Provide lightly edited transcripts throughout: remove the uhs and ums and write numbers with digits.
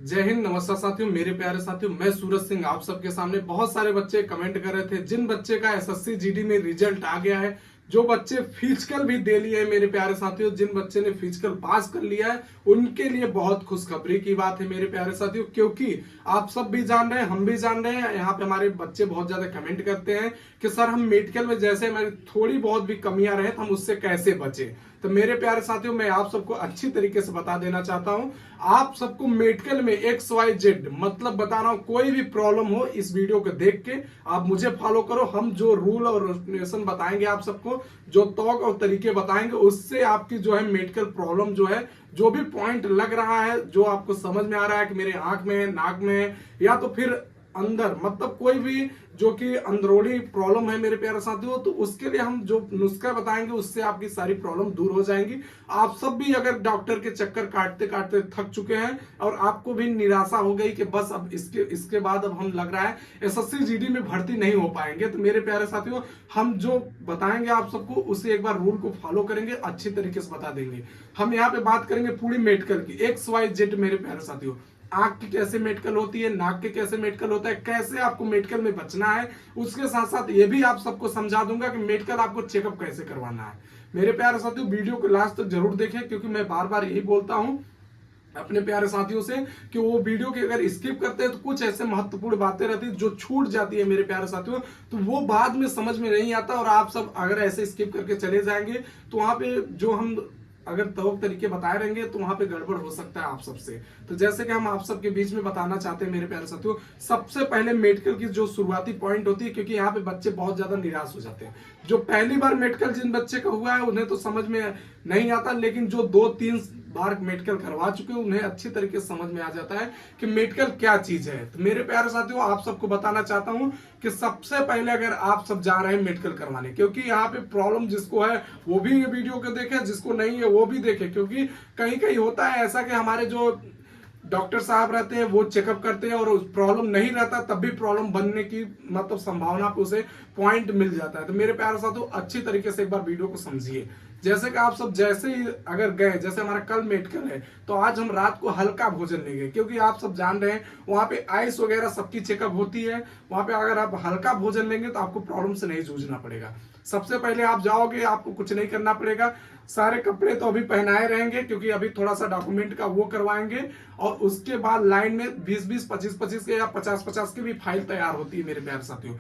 जय हिंद, नमस्कार साथियों, मेरे प्यारे साथियों। मैं सूरज सिंह आप सबके सामने। बहुत सारे बच्चे कमेंट कर रहे थे, जिन बच्चे का एसएससी जीडी में रिजल्ट आ गया है, जो बच्चे फिजिकल भी दे लिए हैं मेरे प्यारे साथियों, जिन बच्चे ने फिजिकल पास कर लिया है, उनके लिए बहुत खुशखबरी की बात है मेरे प्यारे साथियों। क्योंकि आप सब भी जान रहे हैं, हम भी जान रहे हैं, यहाँ पे हमारे बच्चे बहुत ज्यादा कमेंट करते हैं कि सर हम मेडिकल में जैसे हमारी थोड़ी बहुत भी कमियां रहे तो हम उससे कैसे बचे। तो मेरे प्यारे साथियों, मैं आप सबको अच्छी तरीके से बता देना चाहता हूं। आप सबको मेडिकल में XYZ मतलब बता रहा हूं, कोई भी प्रॉब्लम हो इस वीडियो को देख के आप मुझे फॉलो करो। हम जो रूल और रेगुलेशन बताएंगे आप सबको, जो तौक और तरीके बताएंगे, उससे आपकी जो है मेडिकल प्रॉब्लम जो है, जो भी पॉइंट लग रहा है, जो आपको समझ में आ रहा है कि मेरे आंख में है, नाक में है, या तो फिर अंदर मतलब कोई भी जो कि अंदरूनी प्रॉब्लम है मेरे प्यारे साथियों, तो उसके लिए हम जो नुस्खा बताएंगे उससे आपकी सारी प्रॉब्लम दूर हो जाएंगी। आप सब भी अगर डॉक्टर के चक्कर काटते काटते थक चुके हैं और आपको भी निराशा हो गई कि बस अब इसके बाद अब हम लग रहा है एसएससी जीडी में भर्ती नहीं हो पाएंगे, तो मेरे प्यारे साथियों हम जो बताएंगे आप सबको उसे एक बार रूल को फॉलो करेंगे, अच्छी तरीके से बता देंगे। हम यहाँ पे बात करेंगे पूरी मेडिकल की XYZ मेरे प्यारे साथियों। आंख की कैसे मेडिकल होती है, नाक के कैसे मेडिकल होता है, कैसे आपको मेडिकल में बचना है, उसके साथ साथ ये भी आप सबको समझा दूंगा कि मेडिकल आपको चेकअप कैसे करवाना है। मेरे प्यारे साथियों, वीडियो को लास्ट तक जरूर देखें, क्योंकि मैं बार बार यही बोलता हूं अपने प्यारे साथियों से कि वो वीडियो की अगर स्किप करते हैं तो कुछ ऐसे महत्वपूर्ण बातें रहती है जो छूट जाती है मेरे प्यारे साथियों, तो वो बाद में समझ में नहीं आता। और आप सब अगर ऐसे स्किप करके चले जाएंगे तो वहां पे जो हम अगर तरीके बताए रहेंगे तो वहां पे गड़बड़ हो सकता है आप सबसे। तो जैसे कि हम आप सबके बीच में बताना चाहते हैं मेरे प्यारे साथियों, सबसे पहले मेडिकल की जो शुरुआती पॉइंट होती है, क्योंकि यहाँ पे बच्चे बहुत ज्यादा निराश हो जाते हैं। जो पहली बार मेडिकल जिन बच्चे का हुआ है उन्हें तो समझ में नहीं आता, लेकिन जो 2-3 बार मेडिकल करवा चुके हैं उन्हें अच्छी तरीके से समझ में आ जाता है कि मेडिकल क्या चीज है। तो मेरे प्यारे साथियों, आप सबको बताना चाहता हूं कि सबसे पहले अगर आप सब जा रहे हैं मेडिकल करवाने, क्योंकि यहाँ पे प्रॉब्लम जिसको है वो भी ये वीडियो को देखे, जिसको नहीं है वो भी देखे, क्योंकि कहीं कहीं होता है ऐसा कि हमारे जो डॉक्टर साहब रहते हैं वो चेकअप करते हैं और प्रॉब्लम नहीं रहता, तब भी प्रॉब्लम बनने की मतलब संभावना पे उसे पॉइंट मिल जाता है। तो मेरे प्यारे साथियों, अच्छी तरीके से एक बार वीडियो को समझिए। जैसे कि आप सब जैसे ही अगर गए, जैसे हमारा कल मेडिकल है तो आज हम रात को हल्का भोजन लेंगे, क्योंकि आप सब जान रहे हैं वहां पे आइस वगैरह सबकी चेकअप होती है। वहां पे अगर आप हल्का भोजन लेंगे तो आपको प्रॉब्लम से नहीं जूझना पड़ेगा। सबसे पहले आप जाओगे, आपको कुछ नहीं करना पड़ेगा, सारे कपड़े तो अभी पहनाए रहेंगे क्योंकि अभी थोड़ा सा डॉक्यूमेंट का वो करवाएंगे, और उसके बाद लाइन में 20-20, 25-25 के या 50-50 की भी फाइल तैयार होती है मेरे प्यारे साथियों।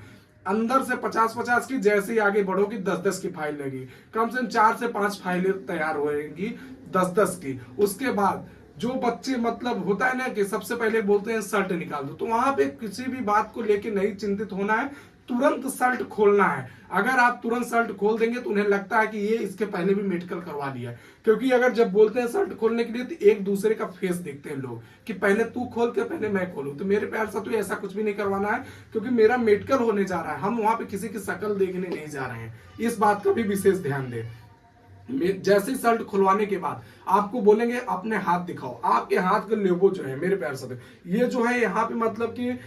अंदर से 50-50 की, जैसे ही आगे बढ़ोगी 10-10 की फाइल लगी, कम से कम 4 से 5 फाइलें तैयार होंगी 10-10 की। उसके बाद जो बच्चे मतलब होता है ना कि सबसे पहले बोलते हैं शर्ट निकाल दो, तो वहां पे किसी भी बात को लेके नहीं चिंतित होना है, तुरंत शर्ट खोलना है। अगर आप तुरंत शर्ट खोल देंगे तो उन्हें लगता है कि ये इसके पहले भी मेडिकल करवा लिया है, क्योंकि अगर जब बोलते हैं शर्ट खोलने के लिए तो एक दूसरे का फेस देखते हैं लोग कि पहले तू खोल के पहले मैं खोलूं। तो मेरे प्यार साथियों, ऐसा कुछ भी नहीं करवाना है, क्योंकि मेरा मेडिकल होने जा रहा है, हम वहां पे किसी की शक्ल देखने नहीं जा रहे हैं। इस बात का भी विशेष ध्यान दें। जैसे शर्ट खुलवाने के बाद आपको बोलेंगे अपने हाथ दिखाओ, आपके हाथ का लेबो जो है मेरे प्यार साथियों, ये जो है यहाँ पे मतलब कि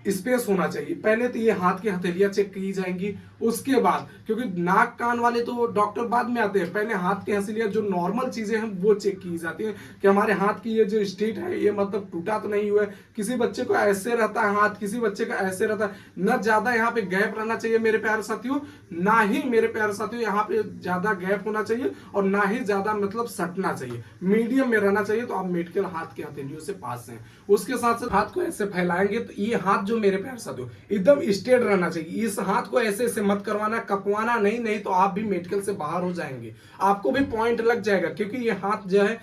स्पेस होना चाहिए। पहले तो ये हाथ की हथेलियां चेक की जाएंगी, उसके बाद क्योंकि नाक कान वाले तो डॉक्टर बाद में आते हैं, पहले हाथ की हथेलियां जो नॉर्मल चीजें हैं वो चेक की जाती हैं कि हमारे हाथ की ये जो स्टेट है ये मतलब टूटा तो नहीं हुआ है। किसी बच्चे को ऐसे रहता है हाथ, किसी बच्चे का ऐसे रहता है। न ज्यादा यहाँ पे गैप रहना चाहिए मेरे प्यारे साथियों, ना ही मेरे प्यारे साथियों यहाँ पे ज्यादा गैप होना चाहिए, और ना ही ज्यादा मतलब सटना चाहिए, मीडियम में रहना चाहिए। तो आप मेडिकल हाथ की हथेलियों से पास हैं। उसके साथ साथ हाथ को ऐसे फैलाएंगे तो ये हाथ जो मेरे प्यारे साथियों एकदम स्ट्रेट रहना चाहिए। इस हाथ को ऐसे ऐसे मत करवाना, कपवाना नहीं, नहीं तो आप भी मेडिकल से बाहर हो जाएंगे, आपको भी पॉइंट लग जाएगा। क्योंकि ये हाथ जो है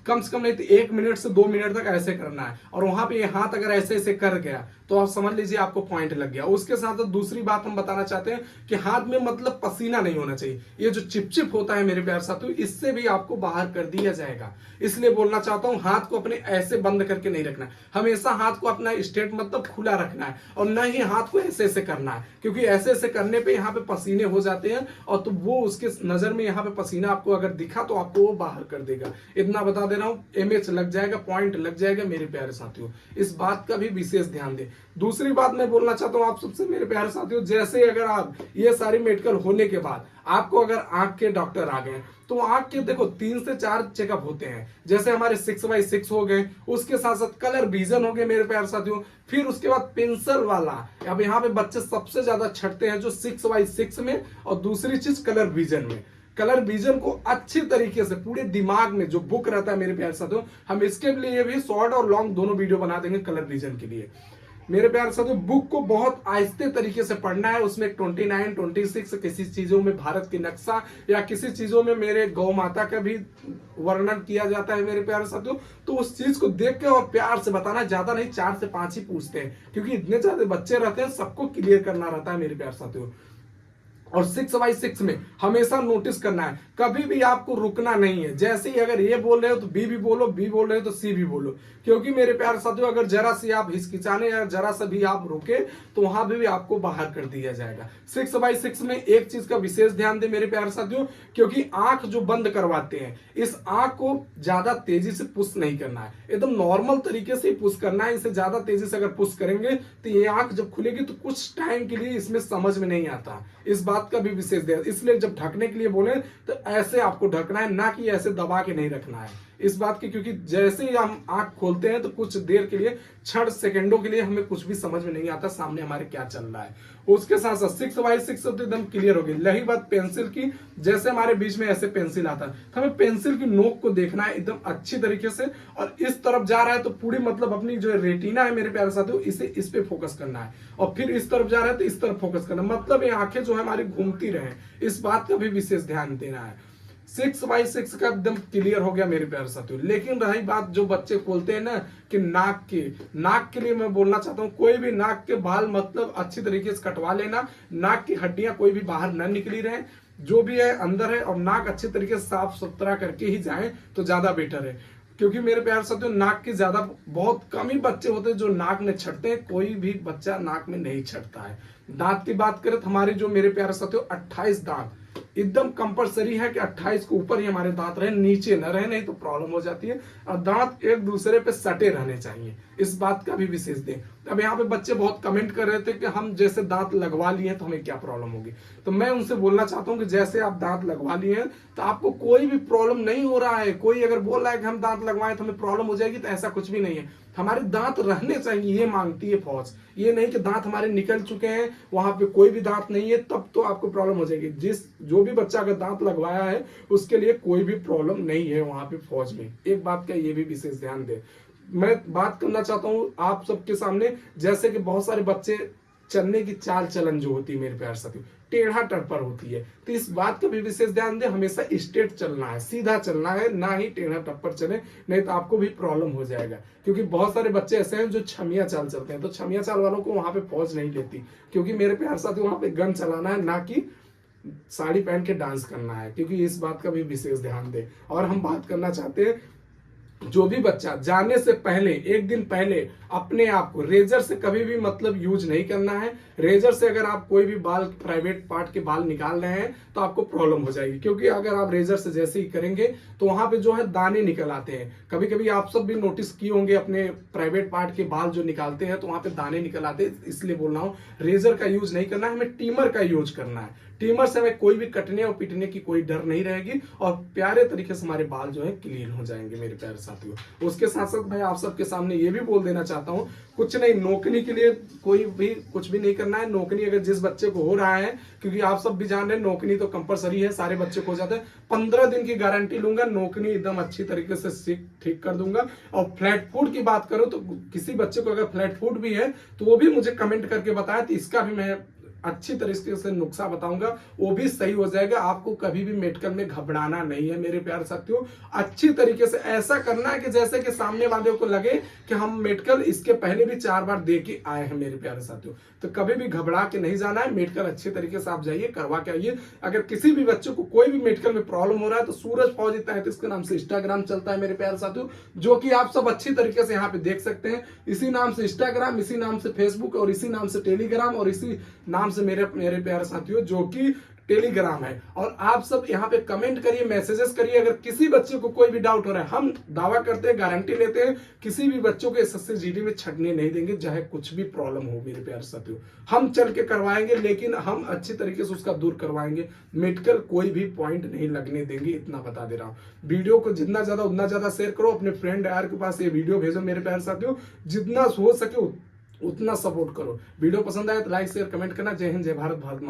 कम से कम नहीं तो 1 मिनट से 2 मिनट तक ऐसे करना है, और वहां पे ये हाथ अगर ऐसे ऐसे कर गया तो आप समझ लीजिए आपको पॉइंट लग गया। उसके साथ साथ दूसरी बात हम बताना चाहते हैं कि हाथ में मतलब पसीना नहीं होना चाहिए। ये जो चिपचिप होता है मेरे प्यारे साथियों, इससे भी आपको बाहर कर दिया जाएगा। इसलिए बोलना चाहता हूं, हाथ को अपने ऐसे बंद करके नहीं रखना है, हमेशा हाथ को अपना स्ट्रेट मतलब खुला रखना है, और न ही हाथ को ऐसे ऐसे करना है, क्योंकि ऐसे ऐसे करने पे यहाँ पे पसीने हो जाते हैं, और तो वो उसके नजर में यहाँ पे पसीना आपको अगर दिखा तो आपको वो बाहर कर देगा। इतना बता बता दे रहा हूँ, MH लग जाएगा, पॉइंट लग जाएगा मेरे प्यारे साथियों। इस बात का भी विशेष ध्यान दें। दूसरी बात मैं बोलना चाहता हूँ आप सबसे मेरे प्यारे साथियों, जैसे अगर आप ये सारी मेडिकल होने के बाद आपको अगर आंख के डॉक्टर आ गए तो आंख के देखो 3 से 4 चेकअप होते हैं। जैसे हमारे 6x6 हो गए, उसके साथ साथ कलर विजन हो गए मेरे प्यारे साथियों, फिर उसके बाद पेंसिल वाला। अब यहाँ पे बच्चे सबसे ज्यादा छटते हैं जो 6x6 में, और दूसरी चीज कलर विजन में। कलर विजन को अच्छी तरीके से पूरे दिमाग में जो बुक रहता है मेरे प्यारे साथियों, हम इसके लिए भी शॉर्ट और लॉन्ग दोनों वीडियो बना देंगे कलर विजन के लिए। मेरे प्यारे साथियों, बुक को बहुत आहिस्ते तरीके से पढ़ना है। उसमें 29, 26 किसी चीजों में भारत की नक्शा या किसी चीजों में मेरे गौ माता का भी वर्णन किया जाता है मेरे प्यारे साथियों। तो उस चीज को देख के और प्यार से बताना, ज्यादा नहीं 4 से 5 ही पूछते हैं, क्योंकि इतने ज्यादा बच्चे रहते हैं, सबको क्लियर करना रहता है मेरे प्यारे साथियों। और 6x6 में हमेशा नोटिस करना है, कभी भी आपको रुकना नहीं है। जैसे ही अगर ये बोल रहे हो तो बी भी बोलो, बी बोल रहे हो तो सी भी बोलो, क्योंकि मेरे प्यारे साथियों अगर जरा सी आप हिचकिचाने या जरा सा भी आप रुके तो वहां भी आपको बाहर कर दिया जाएगा। 6x6 में एक चीज का विशेष ध्यान दे मेरे प्यारे साथियों, क्योंकि आंख जो बंद करवाते हैं, इस आंख को ज्यादा तेजी से पुश नहीं करना है, एकदम नॉर्मल तरीके से पुश करना है। इसे ज्यादा तेजी से अगर पुश करेंगे तो ये आंख जब खुलेगी तो कुछ टाइम के लिए इसमें समझ में नहीं आता। इस बात का भी विशेष ध्यान, इसलिए जब ढकने के लिए बोले तो ऐसे आपको ढकना है, ना कि ऐसे दबा के नहीं रखना है इस बात की, क्योंकि जैसे ही हम आंख खोलते हैं तो कुछ देर के लिए, क्षण सेकंडों के लिए हमें कुछ भी समझ में नहीं आता सामने हमारे क्या चल रहा है। उसके साथ साथ 6x6 तो एकदम क्लियर हो गई। रही बात पेंसिल की, जैसे हमारे बीच में ऐसे पेंसिल आता है तो हमें पेंसिल की नोक को देखना है एकदम अच्छी तरीके से, और इस तरफ जा रहा है तो पूरी मतलब अपनी जो रेटिना है मेरे प्यारे साथियों, इसे इस पे फोकस करना है, और फिर इस तरफ जा रहा है तो इस तरफ फोकस करना है, मतलब ये आंखें जो है हमारी घूमती रहे, इस बात का भी विशेष ध्यान देना है। 6x6 का एकदम क्लियर हो गया मेरे प्यारे साथियों। लेकिन रही बात जो बच्चे खोलते हैं ना कि नाक के लिए मैं बोलना चाहता हूँ, कोई भी नाक के बाल मतलब अच्छी तरीके से कटवा लेना, नाक की हड्डियां कोई भी बाहर न निकली रहे, जो भी है अंदर है, और नाक अच्छे तरीके से साफ सुथरा करके ही जाए तो ज्यादा बेटर है। क्योंकि मेरे प्यारे साथियों नाक की ज्यादा, बहुत कम ही बच्चे होते हैं जो नाक में छटते हैं, कोई भी बच्चा नाक में नहीं छटता है। दांत की बात करें तो हमारे जो मेरे प्यारे साथियों 28 दांत एकदम कंपलसरी है कि 28 के ऊपर ही हमारे दांत रहे, नीचे न रहे, नहीं तो प्रॉब्लम हो जाती है। और दांत एक दूसरे पे सटे रहने चाहिए, इस बात का भी विशेष दें। अब यहाँ पे बच्चे बहुत कमेंट कर रहे थे कि हम जैसे दांत लगवा लिए तो हमें क्या प्रॉब्लम होगी, तो मैं उनसे बोलना चाहता हूँ कि जैसे आप दांत लगवा लिए हैं तो आपको कोई भी प्रॉब्लम नहीं हो रहा है। कोई अगर बोल रहा है कि हम दांत लगवाएं तो हमें प्रॉब्लम हो जाएगी, तो ऐसा कुछ भी नहीं है। हमारे दांत रहने चाहिए, ये मांगती है फौज। ये नहीं कि दांत हमारे निकल चुके हैं, वहां पे कोई भी दांत नहीं है, तब तो आपको प्रॉब्लम हो जाएगी। जो भी बच्चा अगर दांत लगवाया है उसके लिए कोई भी प्रॉब्लम नहीं है वहां पे फौज में। एक बात का ये भी विशेष ध्यान दे। मैं बात करना चाहता हूँ आप सबके सामने, जैसे कि बहुत सारे बच्चे चलने की चाल चलन जो होती है मेरे प्यारे साथियों टेढ़ा टप्पर होती है, तो इस बात का भी विशेष ध्यान दे। हमेशा स्ट्रेट चलना है, सीधा चलना है, ना ही टेढ़ा टप्पर चले, नहीं तो आपको भी प्रॉब्लम हो जाएगा। क्योंकि बहुत सारे बच्चे ऐसे हैं जो छमिया चाल चलते हैं, तो छमिया चाल वालों को वहां पे फौज नहीं लेती, क्योंकि मेरे प्यारे साथियों वहां पे गन चलाना है, ना कि साड़ी पहन के डांस करना है, क्योंकि इस बात का भी विशेष ध्यान दे। और हम बात करना चाहते हैं, जो भी बच्चा जाने से पहले, एक दिन पहले अपने आप को रेजर से कभी भी मतलब यूज नहीं करना है। रेजर से अगर आप कोई भी बाल, प्राइवेट पार्ट के बाल निकाल रहे हैं तो आपको प्रॉब्लम हो जाएगी, क्योंकि अगर आप रेजर से जैसे ही करेंगे तो वहां पे जो है दाने निकल आते हैं। कभी कभी आप सब भी नोटिस किए होंगे, अपने प्राइवेट पार्ट के बाल जो निकालते हैं तो वहां पे दाने निकल आते हैं। इसलिए बोल रहा हूँ रेजर का यूज नहीं करना है, हमें टीमर का यूज करना है। टीमर से हमें कोई भी कटने और पिटने की कोई डर नहीं रहेगी, और प्यारे तरीके से हमारे बाल जो है क्लीन हो जाएंगे मेरे प्यारे साथियों। उसके साथ साथ मैं आप सबके सामने ये भी बोल देना चाहता हूँ, कुछ नहीं, नौकरी के लिए कोई भी कुछ भी नहीं करना है। नौकरी अगर जिस बच्चे को हो रहा है, क्योंकि आप सब भी जान रहे हैं नौकरी तो कंपलसरी है, सारे बच्चे को हो जाते हैं, 15 दिन की गारंटी लूंगा, नौकरी एकदम अच्छी तरीके से ठीक कर दूंगा। और फ्लैट फूड की बात करो तो किसी बच्चे को अगर फ्लैट फूड भी है तो वो भी मुझे कमेंट करके बताया, तो इसका भी मैं अच्छी तरीके से नुस्खा बताऊंगा, वो भी सही हो जाएगा। आपको कभी भी मेडिकल में घबराना नहीं है मेरे प्यारे साथियों। अच्छी तरीके से ऐसा करना है कि जैसे कि सामने वाले को लगे कि हम मेडिकल इसके पहले भी 4 बार दे के आए हैं मेरे प्यारे साथियों। तो कभी भी घबरा के नहीं जाना है, मेडिकल अच्छे तरीके से आप जाइए, करवा के आइए। अगर किसी भी बच्चे को कोई भी मेडिकल में प्रॉब्लम हो रहा है तो सूरज फौजी 33 के नाम से इंस्टाग्राम चलता है मेरे प्यारे साथियों, जो कि आप सब अच्छी तरीके से यहाँ पे देख सकते हैं। इसी नाम से इंस्टाग्राम, इसी नाम से फेसबुक, और इसी नाम से टेलीग्राम, और इसी नाम से मेरे प्यारे साथियों, जो कि टेलीग्राम है। और आप सब यहाँ पे कमेंट करिए, मैसेजेस करिए। अगर किसी बच्चे को कोई भी डाउट हो रहा है, हम दावा करते हैं, गारंटी लेते हैं, किसी भी बच्चों को एसएससी जीडी में छटने नहीं देंगे, चाहे कुछ भी प्रॉब्लम हो मेरे प्यारे साथियों। हम चल के करवाएंगे, लेकिन हम अच्छी तरीके से उसका दूर करवाएंगे। मेडिकल कोई भी पॉइंट नहीं लगने देंगे, इतना बता दे रहा हूँ। वीडियो को जितना ज्यादा उतना ज्यादा शेयर करो, अपने फ्रेंड यार के पास ये वीडियो भेजो मेरे प्यारे साथियों। जितना हो सके उतना सपोर्ट करो। वीडियो पसंद आए तो लाइक शेयर कमेंट करना। जय हिंद, जय भारत, भारत माता।